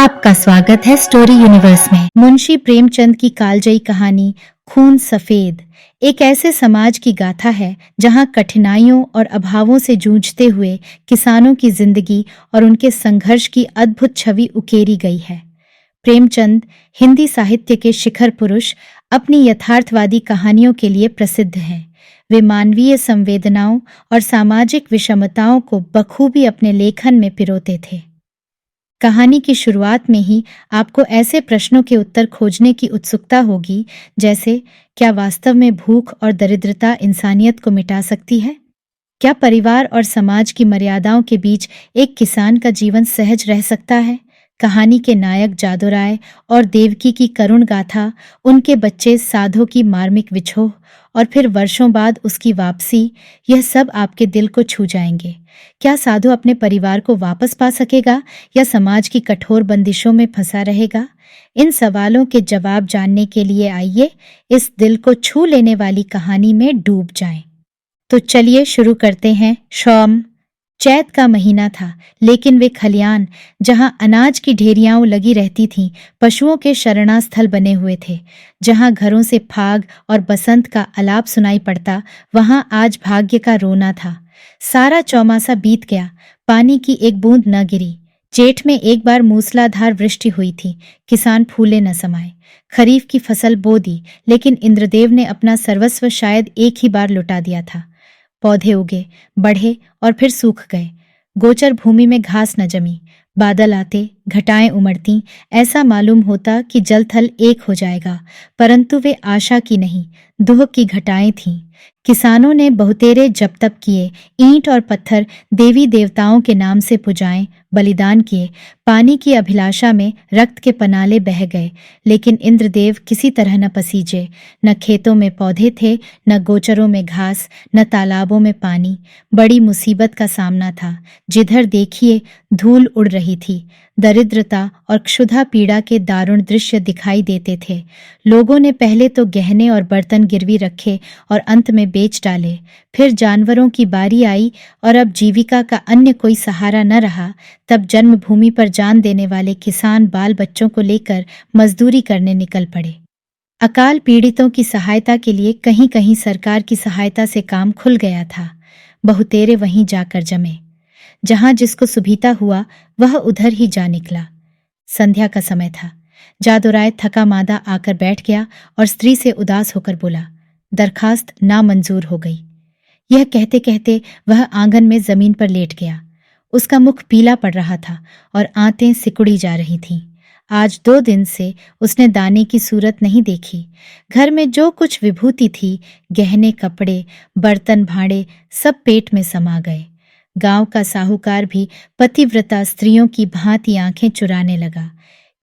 आपका स्वागत है स्टोरी यूनिवर्स में। मुंशी प्रेमचंद की कालजयी कहानी खून सफेद एक ऐसे समाज की गाथा है जहां कठिनाइयों और अभावों से जूझते हुए किसानों की जिंदगी और उनके संघर्ष की अद्भुत छवि उकेरी गई है। प्रेमचंद हिंदी साहित्य के शिखर पुरुष अपनी यथार्थवादी कहानियों के लिए प्रसिद्ध हैं। वे मानवीय संवेदनाओं और सामाजिक विषमताओं को बखूबी अपने लेखन में पिरोते थे। कहानी की शुरुआत में ही आपको ऐसे प्रश्नों के उत्तर खोजने की उत्सुकता होगी, जैसे क्या वास्तव में भूख और दरिद्रता इंसानियत को मिटा सकती है? क्या परिवार और समाज की मर्यादाओं के बीच एक किसान का जीवन सहज रह सकता है? कहानी के नायक जादूराय और देवकी की करुण गाथा, उनके बच्चे साधो की मार्मिक विछोह और फिर वर्षों बाद उसकी वापसी, यह सब आपके दिल को छू जाएंगे। क्या साधु अपने परिवार को वापस पा सकेगा या समाज की कठोर बंदिशों में फंसा रहेगा? इन सवालों के जवाब जानने के लिए आइए इस दिल को छू लेने वाली कहानी में डूब जाएं। तो चलिए शुरू करते हैं। शौम चैत का महीना था, लेकिन वे खलियान जहां अनाज की ढेरियां लगी रहती थीं, पशुओं के शरणास्थल बने हुए थे। जहां घरों से फाग और बसंत का आलाप सुनाई पड़ता, वहां आज भाग्य का रोना था। सारा चौमासा बीत गया, पानी की एक बूंद न गिरी। जेठ में एक बार मूसलाधार वृष्टि हुई थी, किसान फूले न समाये। खरीफ की फसल बो दी, लेकिन इंद्रदेव ने अपना सर्वस्व शायद एक ही बार लुटा दिया था। पौधे उगे, बढ़े और फिर सूख गए। गोचर भूमि में घास न जमी। बादल आते, घटाएं उमड़ती, ऐसा मालूम होता कि जल थल एक हो जाएगा, परंतु वे आशा की नहीं, दुह की घटाएं थीं। किसानों ने बहुतेरे जप तप किए, ईंट और पत्थर देवी देवताओं के नाम से पुजाएं, बलिदान किए। पानी की अभिलाषा में रक्त के पनाले बह गए, लेकिन इंद्रदेव किसी तरह न पसीजे। न खेतों में पौधे थे, न गोचरों में घास, न तालाबों में पानी। बड़ी मुसीबत का सामना था। जिधर देखिए धूल उड़ रही थी। दरिद्रता और क्षुधा पीड़ा के दारुण दृश्य दिखाई देते थे। लोगों ने पहले तो गहने और बर्तन गिरवी रखे और अंत में बेच डाले। फिर जानवरों की बारी आई और अब जीविका का अन्य कोई सहारा न रहा। तब जन्मभूमि पर जान देने वाले किसान बाल बच्चों को लेकर मजदूरी करने निकल पड़े। अकाल पीड़ितों की सहायता के लिए कहीं कहीं सरकार की सहायता से काम खुल गया था। बहुतेरे वहीं जाकर जमे। जहां जिसको सुभीता हुआ वह उधर ही जा निकला। संध्या का समय था। जादूराय थका मादा आकर बैठ गया और स्त्री से उदास होकर बोला, दरखास्त नामंजूर हो गई। यह कहते कहते वह आंगन में जमीन पर लेट गया। उसका मुख पीला पड़ रहा था और आंतें सिकुड़ी जा रही थीं। आज 2 दिन से उसने दाने की सूरत नहीं देखी। घर में जो कुछ विभूति थी, गहने कपड़े, बर्तन भांडे, सब पेट में समा गए। गांव का साहूकार भी पतिव्रता स्त्रियों की भांति आंखें चुराने लगा।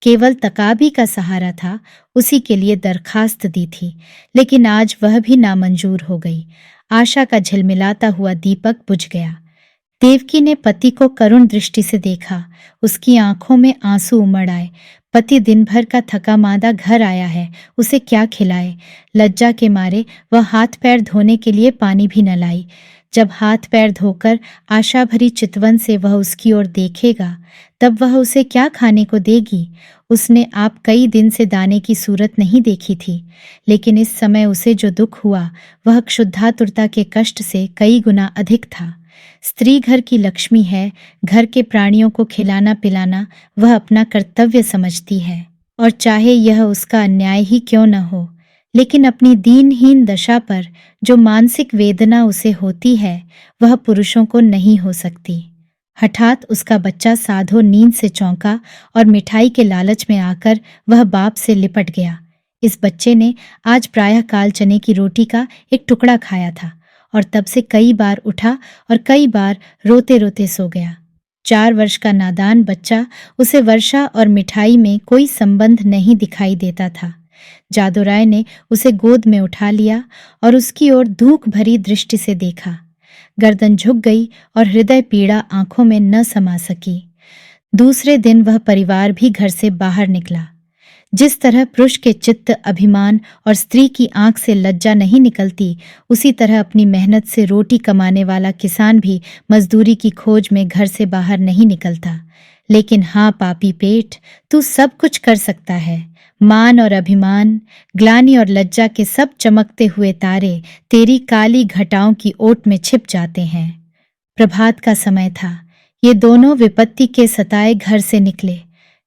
केवल तकाबी का सहारा था, उसी के लिए दरखास्त दी थी, लेकिन आज वह भी नामंजूर हो गई। आशा का झिलमिलाता हुआ दीपक बुझ गया। देवकी ने पति को करुण दृष्टि से देखा। उसकी आंखों में आंसू उमड़ आए। पति दिन भर का थका मादा घर आया है, उसे क्या खिलाए? लज्जा के मारे वह हाथ पैर धोने के लिए पानी भी न लाई। जब हाथ पैर धोकर आशा भरी चितवन से वह उसकी ओर देखेगा, तब वह उसे क्या खाने को देगी? उसने आप कई दिन से दाने की सूरत नहीं देखी थी, लेकिन इस समय उसे जो दुख हुआ वह क्षुधातुरता के कष्ट से कई गुना अधिक था। स्त्री घर की लक्ष्मी है। घर के प्राणियों को खिलाना पिलाना वह अपना कर्तव्य समझती है, और चाहे यह उसका अन्याय ही क्यों न हो। लेकिन अपनी दीनहीन दशा पर जो मानसिक वेदना उसे होती है, वह पुरुषों को नहीं हो सकती। हठात उसका बच्चा साधो नींद से चौंका और मिठाई के लालच में आकर वह बाप से लिपट गया। इस बच्चे ने आज प्रायः काल चने की रोटी का एक टुकड़ा खाया था और तब से कई बार उठा और कई बार रोते रोते सो गया। 4 वर्ष का नादान बच्चा, उसे वर्षा और मिठाई में कोई संबंध नहीं दिखाई देता था। जादूराय ने उसे गोद में उठा लिया और उसकी ओर धूक भरी दृष्टि से देखा। गर्दन झुक गई और हृदय पीड़ा आंखों में न समा सकी। दूसरे दिन वह परिवार भी घर से बाहर निकला। जिस तरह पुरुष के चित्त, अभिमान और स्त्री की आंख से लज्जा नहीं निकलती, उसी तरह अपनी मेहनत से रोटी कमाने वाला किसान भी मजदूरी की खोज में घर से बाहर नहीं निकलता। लेकिन हाँ पापी पेट, तू सब कुछ कर सकता है। मान और अभिमान, ग्लानि और लज्जा के सब चमकते हुए तारे तेरी काली घटाओं की ओट में छिप जाते हैं। प्रभात का समय था। ये दोनों विपत्ति के सताए घर से निकले।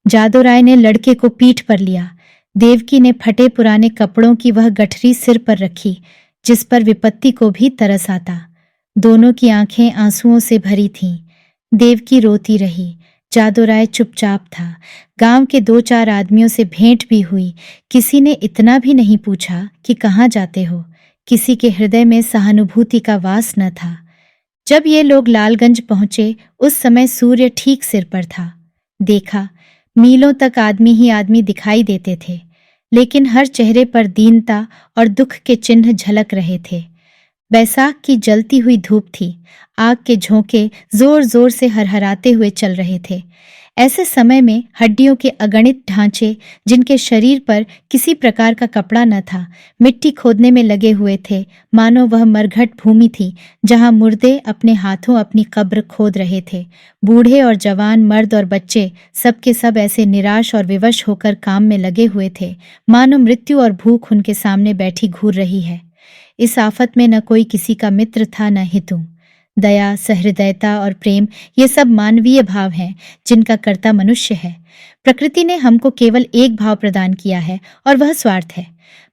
जादूराय ने लड़के को पीठ पर लिया। देवकी ने फटे पुराने कपड़ों की वह गठरी सिर पर रखी जिस पर विपत्ति को भी तरस आता। दोनों की आंखें आंसुओं से भरी थीं। देवकी रोती रही। जादूराय चुपचाप था। गांव के 2-4 आदमियों से भेंट भी हुई। किसी ने इतना भी नहीं पूछा कि कहाँ जाते हो। किसी के हृदय में सहानुभूति का वास न था। जब ये लोग लालगंज पहुंचे उस समय सूर्य ठीक सिर पर था। देखा, मीलों तक आदमी ही आदमी दिखाई देते थे, लेकिन हर चेहरे पर दीनता और दुख के चिन्ह झलक रहे थे। बैसाख की जलती हुई धूप थी। आग के झोंके जोर जोर से हरहराते हुए चल रहे थे। ऐसे समय में हड्डियों के अगणित ढांचे, जिनके शरीर पर किसी प्रकार का कपड़ा न था, मिट्टी खोदने में लगे हुए थे, मानो वह मरघट भूमि थी जहां मुर्दे अपने हाथों अपनी कब्र खोद रहे थे। बूढ़े और जवान, मर्द और बच्चे, सबके सब ऐसे निराश और विवश होकर काम में लगे हुए थे, मानो मृत्यु और भूख उनके सामने बैठी घूर रही है। इस आफत में न कोई किसी का मित्र था न हितू। दया, सहृदयता और प्रेम, ये सब मानवीय भाव हैं जिनका कर्ता मनुष्य है। प्रकृति ने हमको केवल एक भाव प्रदान किया है और वह स्वार्थ है।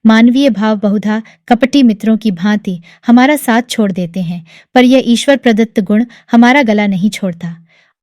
मानवीय भाव बहुधा कपटी मित्रों की भांति हमारा साथ छोड़ देते हैं, पर यह ईश्वर प्रदत्त गुण हमारा गला नहीं छोड़ता।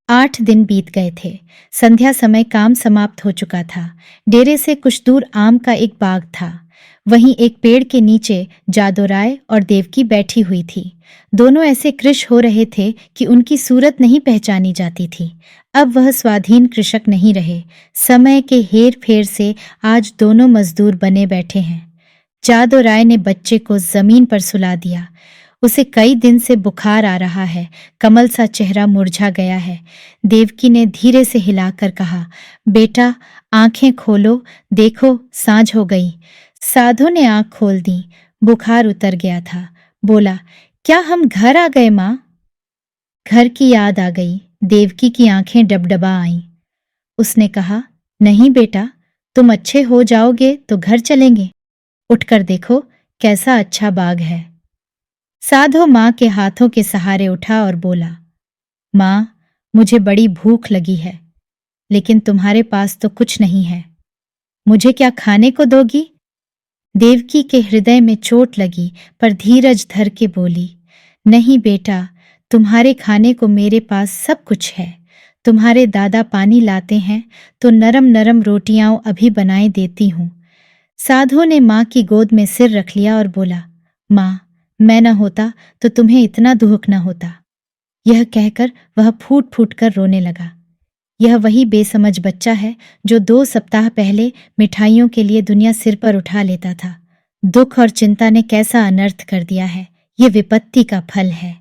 8 दिन बीत गए थे। संध्या समय काम समाप्त हो चुका था। डेरे से कुछ दूर आम का एक बाग था। वहीं एक पेड़ के नीचे जादूराय और देवकी बैठी हुई थी। दोनों ऐसे कृश हो रहे थे कि उनकी सूरत नहीं पहचानी जाती थी। अब वह स्वाधीन कृषक नहीं रहे। समय के हेर फेर से आज दोनों मजदूर बने बैठे हैं। जादूराय ने बच्चे को जमीन पर सुला दिया। उसे कई दिन से बुखार आ रहा है। कमल सा चेहरा मुरझा गया है। देवकी ने धीरे से हिलाकर कहा, बेटा आंखें खोलो, देखो सांझ हो गई। साधु ने आंख खोल दी। बुखार उतर गया था। बोला, क्या हम घर आ गए माँ? घर की याद आ गई। देवकी की आंखें डबडबा आईं। उसने कहा, नहीं बेटा, तुम अच्छे हो जाओगे तो घर चलेंगे। उठकर देखो कैसा अच्छा बाग है। साधु माँ के हाथों के सहारे उठा और बोला, माँ, मुझे बड़ी भूख लगी है, लेकिन तुम्हारे पास तो कुछ नहीं है। मुझे क्या खाने को दोगी? देवकी के हृदय में चोट लगी, पर धीरज धर के बोली, नहीं बेटा, तुम्हारे खाने को मेरे पास सब कुछ है। तुम्हारे दादा पानी लाते हैं तो नरम नरम रोटियां अभी बनाए देती हूँ। साधु ने माँ की गोद में सिर रख लिया और बोला, माँ, मैं न होता तो तुम्हें इतना दुख न होता। यह कहकर वह फूट फूट कर रोने लगा। यह वही बेसमझ बच्चा है जो 2 सप्ताह पहले मिठाइयों के लिए दुनिया सिर पर उठा लेता था। दुख और चिंता ने कैसा अनर्थ कर दिया है। ये विपत्ति का फल है।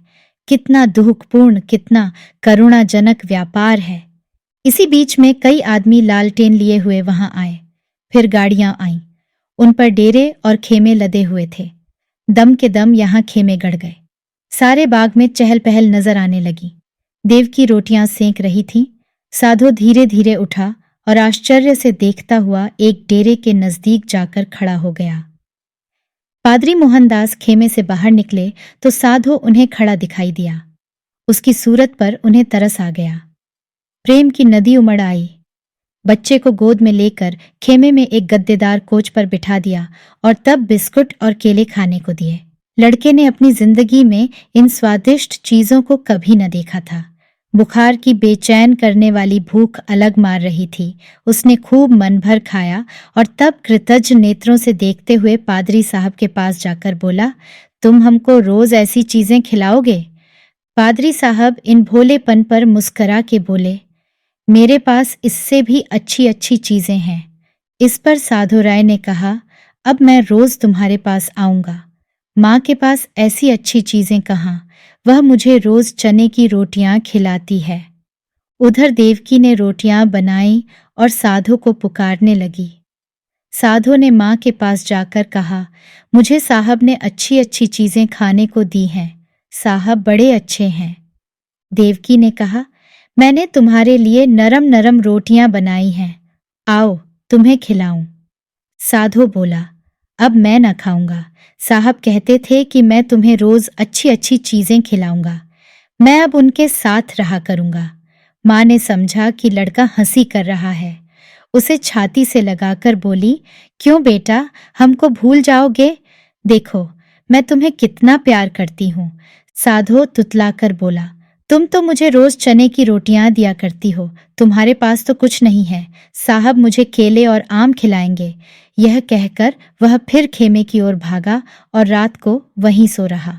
कितना दुखपूर्ण, कितना करुणाजनक व्यापार है। इसी बीच में कई आदमी लालटेन लिए हुए वहां आए। फिर गाड़ियां आईं। उन पर डेरे और खेमे लदे हुए थे। दम के दम यहां खेमे गड़ गए। सारे बाग में चहल पहल नजर आने लगी। देवकी रोटियां सेंक रही थी। साधु धीरे धीरे उठा और आश्चर्य से देखता हुआ एक डेरे के नजदीक जाकर खड़ा हो गया। पादरी मोहनदास खेमे से बाहर निकले तो साधु उन्हें खड़ा दिखाई दिया। उसकी सूरत पर उन्हें तरस आ गया। प्रेम की नदी उमड़ आई। बच्चे को गोद में लेकर खेमे में एक गद्देदार कोच पर बिठा दिया और तब बिस्कुट और केले खाने को दिए। लड़के ने अपनी जिंदगी में इन स्वादिष्ट चीजों को कभी न देखा था। बुखार की बेचैन करने वाली भूख अलग मार रही थी। उसने खूब मन भर खाया और तब कृतज्ञ नेत्रों से देखते हुए पादरी साहब के पास जाकर बोला, तुम हमको रोज ऐसी चीजें खिलाओगे? पादरी साहब इन भोलेपन पर मुस्करा के बोले, मेरे पास इससे भी अच्छी अच्छी चीजें हैं। इस पर साधु राय ने कहा, अब मैं रोज तुम्हारे पास आऊंगा। माँ के पास ऐसी अच्छी चीजें कहाँ, वह मुझे रोज चने की रोटियां खिलाती है। उधर देवकी ने रोटियां बनाई और साधु को पुकारने लगी। साधु ने माँ के पास जाकर कहा, मुझे साहब ने अच्छी अच्छी चीजें खाने को दी हैं। साहब बड़े अच्छे हैं। देवकी ने कहा, मैंने तुम्हारे लिए नरम नरम रोटियां बनाई हैं, आओ तुम्हें खिलाऊं। साधु बोला, अब मैं न खाऊंगा। साहब कहते थे कि मैं तुम्हें रोज अच्छी अच्छी चीजें खिलाऊंगा। मैं अब उनके साथ रहा करूंगा। माँ ने समझा कि लड़का हंसी कर रहा है। उसे छाती से लगाकर बोली, क्यों बेटा, हमको भूल जाओगे? देखो, मैं तुम्हें कितना प्यार करती हूँ। साधु तुतलाकर बोला, तुम तो मुझे रोज चने की रोटियां दिया करती हो, तुम्हारे पास तो कुछ नहीं है। साहब मुझे केले और आम खिलाएंगे। यह कहकर वह फिर खेमे की ओर भागा और रात को वहीं सो रहा।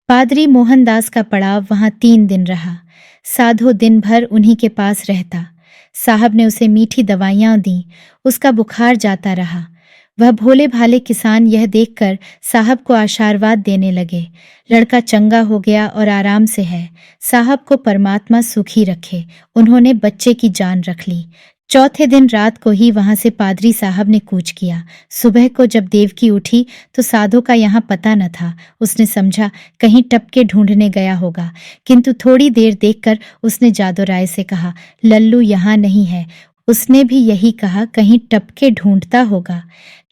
पादरी मोहनदास का पड़ाव वहां 3 दिन रहा। साधु दिन भर उन्हीं के पास रहता। साहब ने उसे मीठी दवाइयां दी, उसका बुखार जाता रहा। वह भोले भाले किसान यह देखकर साहब को आशीर्वाद देने लगे। लड़का चंगा हो गया और आराम से है। साहब को परमात्मा सुखी रखे। उन्होंने बच्चे की जान रख ली। चौथे दिन रात को ही वहां से पादरी साहब ने कूच किया। सुबह को जब देवकी उठी तो साधु का यहाँ पता न था। उसने समझा कहीं टपके ढूंढने गया होगा, किंतु थोड़ी देर देखकर उसने जादू राय से कहा, लल्लू यहाँ नहीं है। उसने भी यही कहा, कहीं टपके ढूंढता होगा।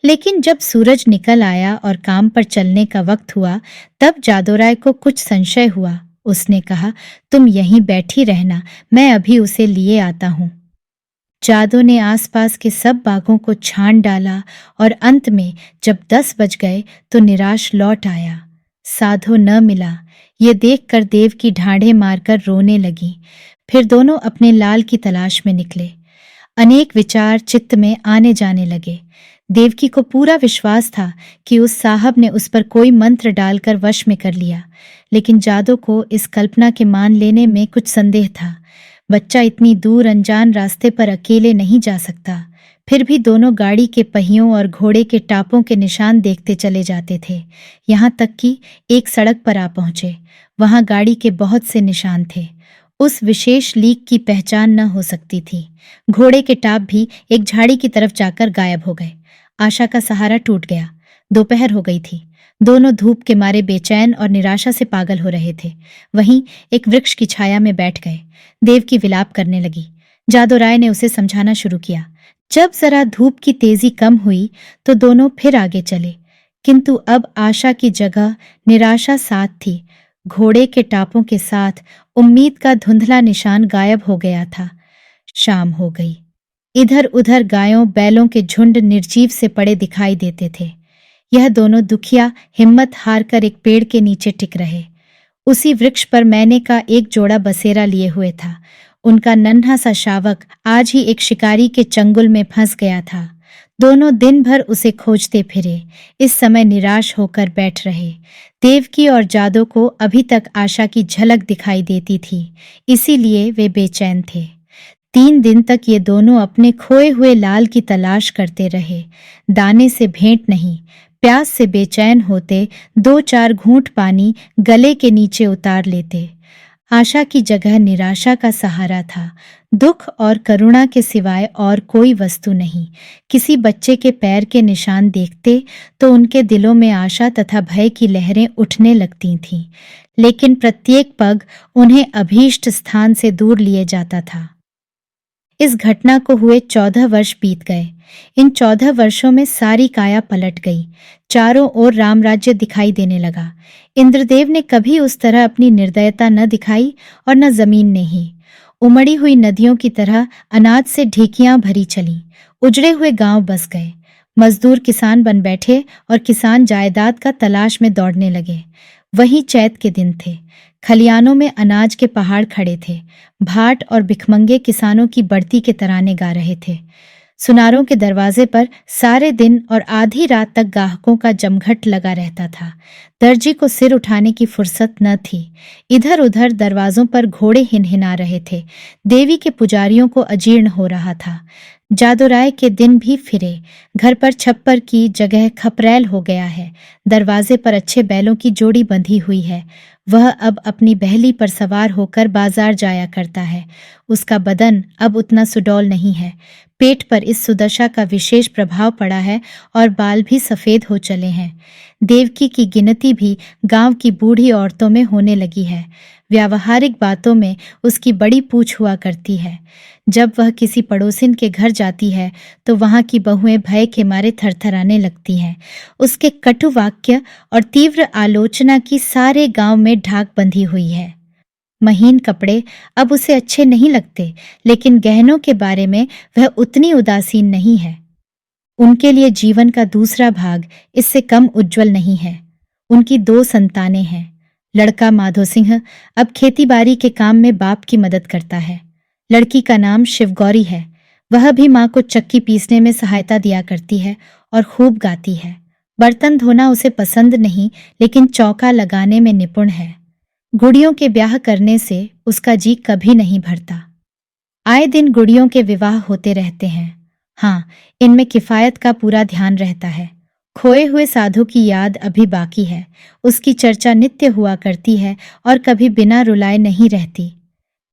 लेकिन जब सूरज निकल आया और काम पर चलने का वक्त हुआ, तब जादूराय को कुछ संशय हुआ। उसने कहा, तुम यहीं बैठी रहना, मैं अभी उसे लिए आता हूँ। जादू ने आसपास के सब बागों को छान डाला और अंत में जब 10 बज गए तो निराश लौट आया। साधु न मिला। ये देखकर देव की ढाढ़े मारकर रोने लगी। फिर दोनों अपने लाल की तलाश में निकले। अनेक विचार चित्त में आने जाने लगे। देवकी को पूरा विश्वास था कि उस साहब ने उस पर कोई मंत्र डालकर वश में कर लिया, लेकिन जादू को इस कल्पना के मान लेने में कुछ संदेह था। बच्चा इतनी दूर अनजान रास्ते पर अकेले नहीं जा सकता। फिर भी दोनों गाड़ी के पहियों और घोड़े के टापों के निशान देखते चले जाते थे, यहाँ तक कि एक सड़क पर आ पहुंचे। वहां गाड़ी के बहुत से निशान थे। उस विशेष लीक की पहचान न हो सकती थी। घोड़े के टाप भी एक झाड़ी की तरफ जाकर गायब हो गए। आशा का सहारा टूट गया। दोपहर हो गई थी। दोनों धूप के मारे बेचैन और निराशा से पागल हो रहे थे। वहीं एक वृक्ष की छाया में बैठ गए। देव की विलाप करने लगी। जादू राय ने उसे समझाना शुरू किया। जब जरा धूप की तेजी कम हुई तो दोनों फिर आगे चले, किंतु अब आशा की जगह निराशा साथ थी। घोड़े के टापों के साथ उम्मीद का धुंधला निशान गायब हो गया था। शाम हो गई। इधर उधर गायों बैलों के झुंड निर्जीव से पड़े दिखाई देते थे। यह दोनों दुखिया हिम्मत हारकर एक पेड़ के नीचे टिक रहे। उसी वृक्ष पर मैने का एक जोड़ा बसेरा लिए हुए था। उनका नन्हा सा शावक आज ही एक शिकारी के चंगुल में फंस गया था। दोनों दिन भर उसे खोजते फिरे, इस समय निराश होकर बैठ रहे। देवकी और जादू को अभी तक आशा की झलक दिखाई देती थी, इसीलिए वे बेचैन थे। 3 दिन तक ये दोनों अपने खोए हुए लाल की तलाश करते रहे। दाने से भेंट नहीं, प्यास से बेचैन होते 2-4 घूंट पानी गले के नीचे उतार लेते। आशा की जगह निराशा का सहारा था। दुख और करुणा के सिवाय और कोई वस्तु नहीं। किसी बच्चे के पैर के निशान देखते तो उनके दिलों में आशा तथा भय की लहरें उठने लगती थीं, लेकिन प्रत्येक पग उन्हें अभीष्ट स्थान से दूर लिए जाता था। इस घटना को हुए 14 वर्ष बीत गए। इन 14 वर्षों में सारी काया पलट गई। चारों ओर रामराज्य दिखाई देने लगा। इंद्रदेव ने कभी उस तरह अपनी निर्दयता न दिखाई और न जमीन ने ही। उमड़ी हुई नदियों की तरह अनाज से ढेकियां भरी चलीं। उजड़े हुए गांव बस गए। मजदूर किसान बन बैठे और किसान जायदाद का तलाश में दौड़ने लगे। वही चैत के दिन थे। खलियानों में अनाज के पहाड़ खड़े थे। भाट और भिखमंगे किसानों की बढ़ती के तराने गा रहे थे। सुनारों के दरवाजे पर सारे दिन और आधी रात तक गाहकों का जमघट लगा रहता था। दर्जी को सिर उठाने की फुर्सत न थी। इधर उधर दरवाजों पर घोड़े हिनहिना रहे थे। देवी के पुजारियों को अजीर्ण हो रहा था। जादूराय के दिन भी फिरे। घर पर छप्पर की जगह खपरैल हो गया है। दरवाजे पर अच्छे बैलों की जोड़ी बंधी हुई है। वह अब अपनी बहली पर सवार होकर बाजार जाया करता है। उसका बदन अब उतना सुडौल नहीं है। पेट पर इस सुदशा का विशेष प्रभाव पड़ा है और बाल भी सफेद हो चले हैं। देवकी की गिनती भी गांव की बूढ़ी औरतों में होने लगी है। व्यावहारिक बातों में उसकी बड़ी पूछ हुआ करती है। जब वह किसी पड़ोसिन के घर जाती है तो वहां की बहुएं भय के मारे थरथराने लगती हैं। उसके कटु वाक्य और तीव्र आलोचना की सारे गांव में ढाक बंधी हुई है। महीन कपड़े अब उसे अच्छे नहीं लगते, लेकिन गहनों के बारे में वह उतनी उदासीन नहीं है। उनके लिए जीवन का दूसरा भाग इससे कम उज्जवल नहीं है। उनकी 2 संतानें हैं। लड़का माधो सिंह अब खेतीबाड़ी के काम में बाप की मदद करता है। लड़की का नाम शिवगौरी है। वह भी माँ को चक्की पीसने में सहायता दिया करती है और खूब गाती है। बर्तन धोना उसे पसंद नहीं, लेकिन चौका लगाने में निपुण है। गुड़ियों के ब्याह करने से उसका जी कभी नहीं भरता। आए दिन गुड़ियों के विवाह होते रहते हैं। हाँ, इनमें किफायत का पूरा ध्यान रहता है। खोए हुए साधु की याद अभी बाकी है। उसकी चर्चा नित्य हुआ करती है और कभी बिना रुलाए नहीं रहती।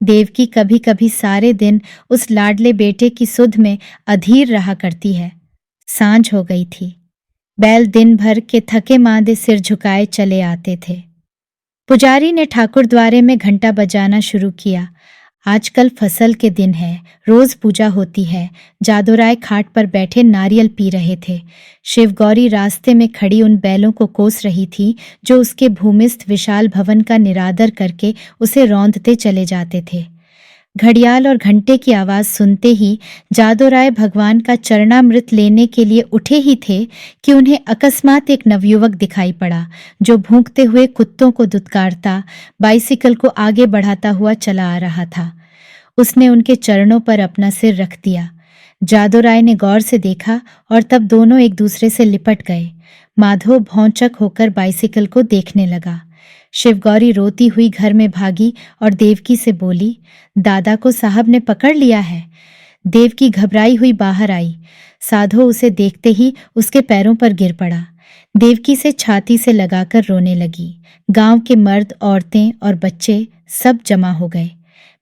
देवकी कभी कभी सारे दिन उस लाडले बेटे की सुध में अधीर रहा करती है। सांझ हो गई थी। बैल दिन भर के थके मांदे सिर झुकाए चले आते थे। पुजारी ने ठाकुर द्वारे में घंटा बजाना शुरू किया। आजकल फसल के दिन है, रोज पूजा होती है। जादूराय खाट पर बैठे नारियल पी रहे थे। शिवगौरी रास्ते में खड़ी उन बैलों को कोस रही थी जो उसके भूमिस्थ विशाल भवन का निरादर करके उसे रौंदते चले जाते थे। घड़ियाल और घंटे की आवाज सुनते ही जादूराय भगवान का चरणामृत लेने के लिए उठे ही थे कि उन्हें अकस्मात एक नवयुवक दिखाई पड़ा जो भूंकते हुए कुत्तों को दुत्कारता बाइसिकल को आगे बढ़ाता हुआ चला आ रहा था। उसने उनके चरणों पर अपना सिर रख दिया। जादूराय ने गौर से देखा और तब दोनों एक दूसरे से लिपट गए। माधो भौंचक होकर बाइसिकल को देखने लगा। शिवगौरी रोती हुई घर में भागी और देवकी से बोली, दादा को साहब ने पकड़ लिया है। देवकी घबराई हुई बाहर आई। साधो उसे देखते ही उसके पैरों पर गिर पड़ा। देवकी से छाती से लगाकर रोने लगी। गांव के मर्द, औरतें और बच्चे सब जमा हो गए।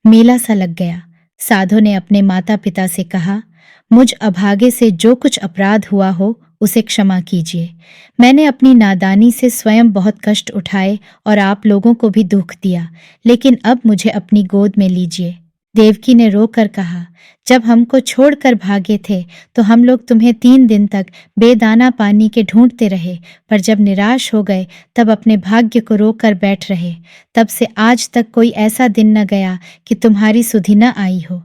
मेला सा लग गया। साधो ने अपने माता पिता से कहा, मुझ अभागे से जो कुछ अपराध हुआ हो उसे क्षमा कीजिए। मैंने अपनी नादानी से स्वयं बहुत कष्ट उठाए और आप लोगों को भी दुख दिया, लेकिन अब मुझे अपनी गोद में लीजिए। देवकी ने रोकर कहा, जब हमको छोड़कर भागे थे तो हम लोग तुम्हें 3 दिन तक बेदाना पानी के ढूंढते रहे, पर जब निराश हो गए तब अपने भाग्य को रोक कर बैठ रहे। तब से आज तक कोई ऐसा दिन न गया कि तुम्हारी सुधि न आई हो।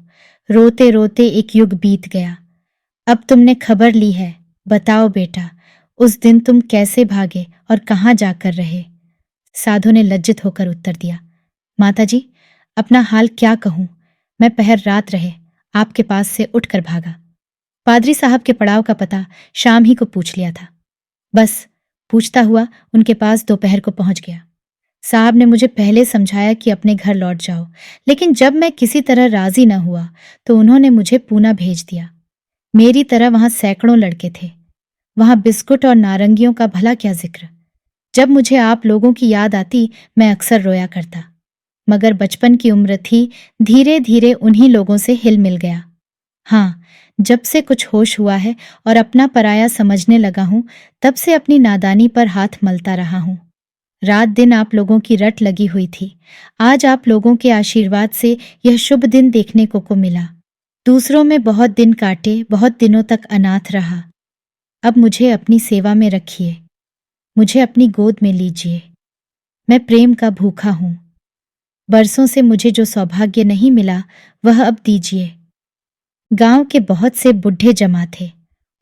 रोते रोते एक युग बीत गया। अब तुमने खबर ली है, बताओ बेटा, उस दिन तुम कैसे भागे और कहाँ जाकर रहे? साधु ने लज्जित होकर उत्तर दिया, माताजी, अपना हाल क्या कहूं। मैं पहर रात रहे आपके पास से उठकर भागा। पादरी साहब के पड़ाव का पता शाम ही को पूछ लिया था। बस पूछता हुआ उनके पास दोपहर को पहुंच गया। साहब ने मुझे पहले समझाया कि अपने घर लौट जाओ, लेकिन जब मैं किसी तरह राजी न हुआ तो उन्होंने मुझे पूना भेज दिया। मेरी तरह वहां सैकड़ों लड़के थे। वहां बिस्कुट और नारंगियों का भला क्या जिक्र। जब मुझे आप लोगों की याद आती मैं अक्सर रोया करता, मगर बचपन की उम्र थी, धीरे धीरे उन्हीं लोगों से हिल मिल गया। हाँ, जब से कुछ होश हुआ है और अपना पराया समझने लगा हूं, तब से अपनी नादानी पर हाथ मलता रहा हूं। रात दिन आप लोगों की रट लगी हुई थी। आज आप लोगों के आशीर्वाद से यह शुभ दिन देखने को मिला। दूसरों में बहुत दिन काटे, बहुत दिनों तक अनाथ रहा। अब मुझे अपनी सेवा में रखिए, मुझे अपनी गोद में लीजिए। मैं प्रेम का भूखा हूं। बरसों से मुझे जो सौभाग्य नहीं मिला वह अब दीजिए। गांव के बहुत से बुढ़े जमा थे।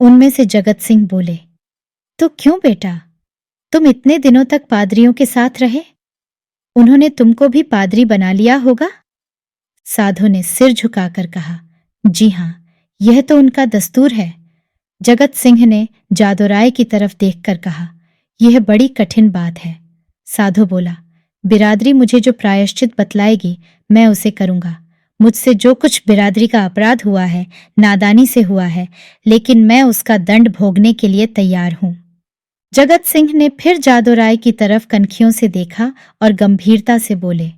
उनमें से जगत सिंह बोले, तो क्यों बेटा, तुम इतने दिनों तक पादरियों के साथ रहे? उन्होंने तुमको भी पादरी बना लिया होगा? साधु ने सिर झुकाकर कहा, जी हां, यह तो उनका दस्तूर है। जगत सिंह ने जादूराय की तरफ देखकर कहा, यह बड़ी कठिन बात है। साधु बोला, बिरादरी मुझे जो प्रायश्चित बतलाएगी मैं उसे करूंगा। मुझसे जो कुछ बिरादरी का अपराध हुआ है नादानी से हुआ है, लेकिन मैं उसका दंड भोगने के लिए तैयार हूं। जगत सिंह ने फिर जादूराय की तरफ कनखियों से देखा और गंभीरता से बोले,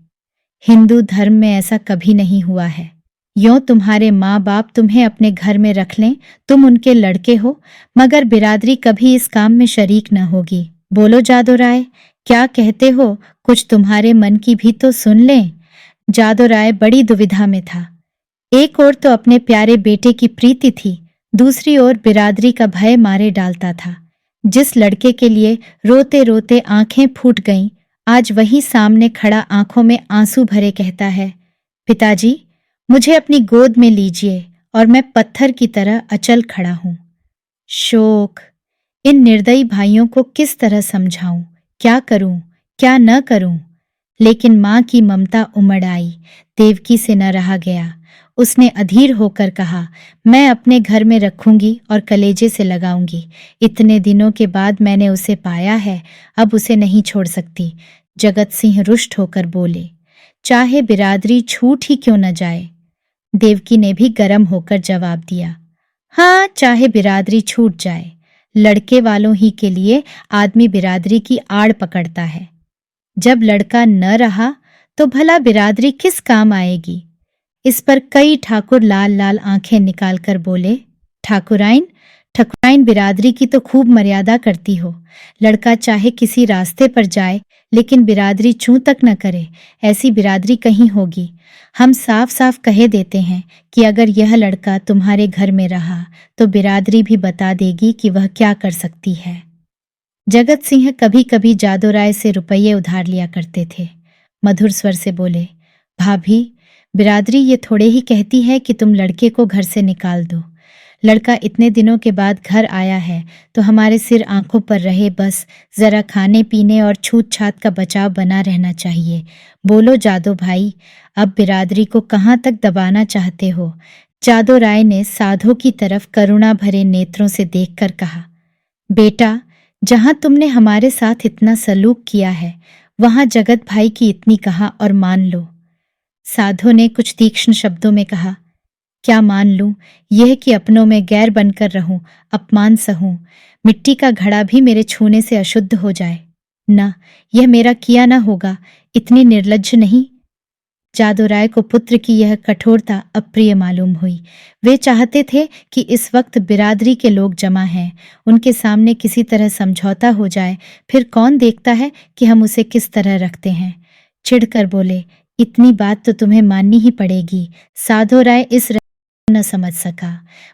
हिंदू धर्म में ऐसा कभी नहीं हुआ है। यों तुम्हारे माँ बाप तुम्हें अपने घर में रख लें, तुम उनके लड़के हो, मगर बिरादरी कभी इस काम में शरीक न होगी। बोलो जादूराय, क्या कहते हो? कुछ तुम्हारे मन की भी तो सुन लें। जादूराय बड़ी दुविधा में था। एक ओर तो अपने प्यारे बेटे की प्रीति थी, दूसरी ओर बिरादरी का भय मारे डालता था। जिस लड़के के लिए रोते रोते आंखें फूट गईं, आज वही सामने खड़ा आंखों में आंसू भरे कहता है, पिताजी, मुझे अपनी गोद में लीजिए और मैं पत्थर की तरह अचल खड़ा हूं। शोक, इन निर्दयी भाइयों को किस तरह समझाऊं? क्या करूं, क्या न करूं? लेकिन मां की ममता उमड़ आई। देवकी से न रहा गया। उसने अधीर होकर कहा, मैं अपने घर में रखूंगी और कलेजे से लगाऊंगी। इतने दिनों के बाद मैंने उसे पाया है, अब उसे नहीं छोड़ सकती। जगत सिंह रुष्ट होकर बोले, चाहे बिरादरी छूट ही क्यों न जाए। देवकी ने भी गर्म होकर जवाब दिया, हाँ, चाहे बिरादरी छूट जाए। लड़के वालों ही के लिए आदमी बिरादरी की आड़ पकड़ता है। जब लड़का न रहा तो भला बिरादरी किस काम आएगी। इस पर कई ठाकुर लाल लाल आंखें निकालकर बोले, ठाकुराइन, ठाकुराइन बिरादरी की तो खूब मर्यादा करती हो। लड़का चाहे किसी रास्ते पर जाए, लेकिन बिरादरी चूं तक न करे, ऐसी बिरादरी कहीं होगी। हम साफ साफ कहे देते हैं कि अगर यह लड़का तुम्हारे घर में रहा तो बिरादरी भी बता देगी कि वह क्या कर सकती है। जगत सिंह कभी कभी जादूराय से रुपये उधार लिया करते थे। मधुर स्वर से बोले, भाभी, बिरादरी ये थोड़े ही कहती है कि तुम लड़के को घर से निकाल दो। लड़का इतने दिनों के बाद घर आया है तो हमारे सिर आंखों पर रहे, बस जरा खाने पीने और छूत छात का बचाव बना रहना चाहिए। बोलो जादू भाई, अब बिरादरी को कहाँ तक दबाना चाहते हो? जादू राय ने साधो की तरफ करुणा भरे नेत्रों से देखकर कहा, बेटा, जहां तुमने हमारे साथ इतना सलूक किया है, वहां जगत भाई की इतनी कहा और मान लो। साधो ने कुछ तीक्ष्ण शब्दों में कहा, क्या मान लूं? यह कि अपनों में गैर बनकर रहूं, अपमान सहूं, मिट्टी का घड़ा भी मेरे छूने से अशुद्ध हो जाए। न, यह मेरा किया न होगा। इतनी निर्लज्ज नहीं। जादूराय को पुत्र की यह कठोरता अप्रिय मालूम हुई। वे चाहते थे कि इस वक्त बिरादरी के लोग जमा हैं, उनके सामने किसी तरह समझौता हो जाए, फिर कौन देखता है कि हम उसे किस तरह रखते हैं। चिढ़कर बोले, इतनी बात तो तुम्हें माननी ही पड़ेगी। साधो राय इस न समझ सका।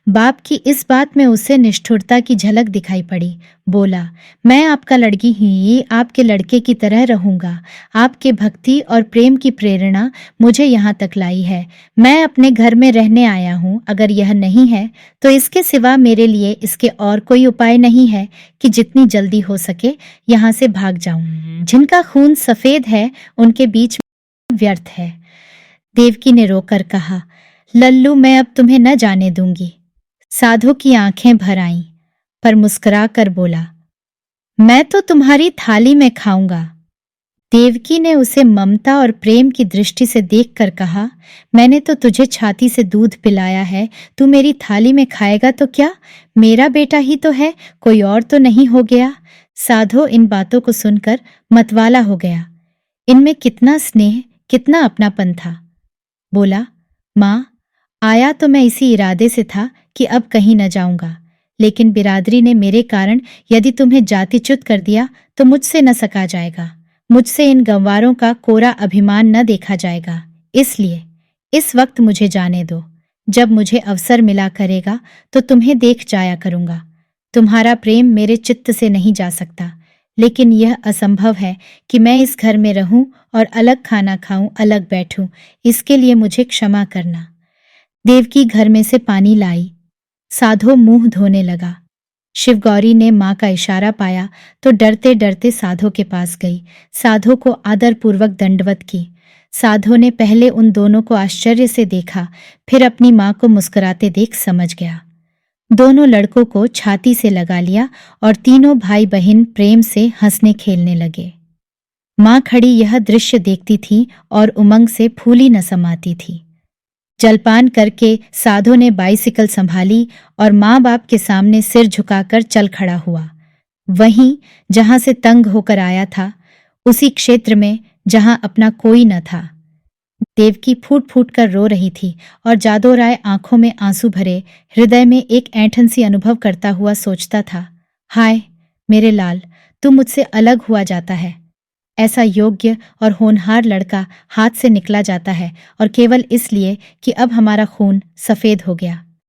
बाप की इस बात में उसे निष्ठुरता की झलक दिखाई पड़ी। बोला, मैं आपका लड़की ही आपके लड़के की तरह रहूंगा। आपके भक्ति और प्रेम की प्रेरणा मुझे यहाँ तक लाई है। मैं अपने घर में रहने आया हूँ। अगर यह नहीं है तो इसके सिवा मेरे लिए इसके और कोई उपाय नहीं है कि जितनी जल्दी हो सके यहाँ से भाग जाऊं। जिनका खून सफेद है उनके बीच में व्यर्थ है। देवकी ने रोकर कहा, लल्लू, मैं अब तुम्हें न जाने दूंगी। साधु की आंखें भर आईं, पर मुस्कुरा कर बोला, मैं तो तुम्हारी थाली में खाऊंगा। देवकी ने उसे ममता और प्रेम की दृष्टि से देखकर कहा, मैंने तो तुझे छाती से दूध पिलाया है, तू मेरी थाली में खाएगा तो क्या? मेरा बेटा ही तो है, कोई और तो नहीं हो गया। साधो इन बातों को सुनकर मतवाला हो गया। इनमें कितना स्नेह, कितना अपनापन था। बोला, माँ, आया तो मैं इसी इरादे से था कि अब कहीं न जाऊंगा, लेकिन बिरादरी ने मेरे कारण यदि तुम्हें जातिच्युत कर दिया तो मुझसे न सका जाएगा। मुझसे इन गंवारों का कोरा अभिमान न देखा जाएगा। इसलिए इस वक्त मुझे जाने दो। जब मुझे अवसर मिला करेगा तो तुम्हें देख जाया करूंगा। तुम्हारा प्रेम मेरे चित्त से नहीं जा सकता, लेकिन यह असंभव है कि मैं इस घर में रहूं और अलग खाना खाऊं, अलग बैठूं। इसके लिए मुझे क्षमा करना। देवकी घर में से पानी लाई। साधो मुंह धोने लगा। शिवगौरी ने मां का इशारा पाया तो डरते डरते साधो के पास गई। साधो को आदरपूर्वक दंडवत की। साधो ने पहले उन दोनों को आश्चर्य से देखा, फिर अपनी मां को मुस्कुराते देख समझ गया। दोनों लड़कों को छाती से लगा लिया और तीनों भाई बहन प्रेम से हंसने खेलने लगे। मां खड़ी यह दृश्य देखती थी और उमंग से फूली न समाती थी। जलपान करके साधो ने बाइसिकल संभाली और माँ बाप के सामने सिर झुकाकर चल खड़ा हुआ। वहीं जहां से तंग होकर आया था, उसी क्षेत्र में जहां अपना कोई न था। देवकी फूट फूट कर रो रही थी और जादो राय आंखों में आंसू भरे हृदय में एक ऐंठन सी अनुभव करता हुआ सोचता था, हाय मेरे लाल, तू मुझसे अलग हुआ जाता है। ऐसा योग्य और होनहार लड़का हाथ से निकला जाता है और केवल इसलिए कि अब हमारा खून सफेद हो गया।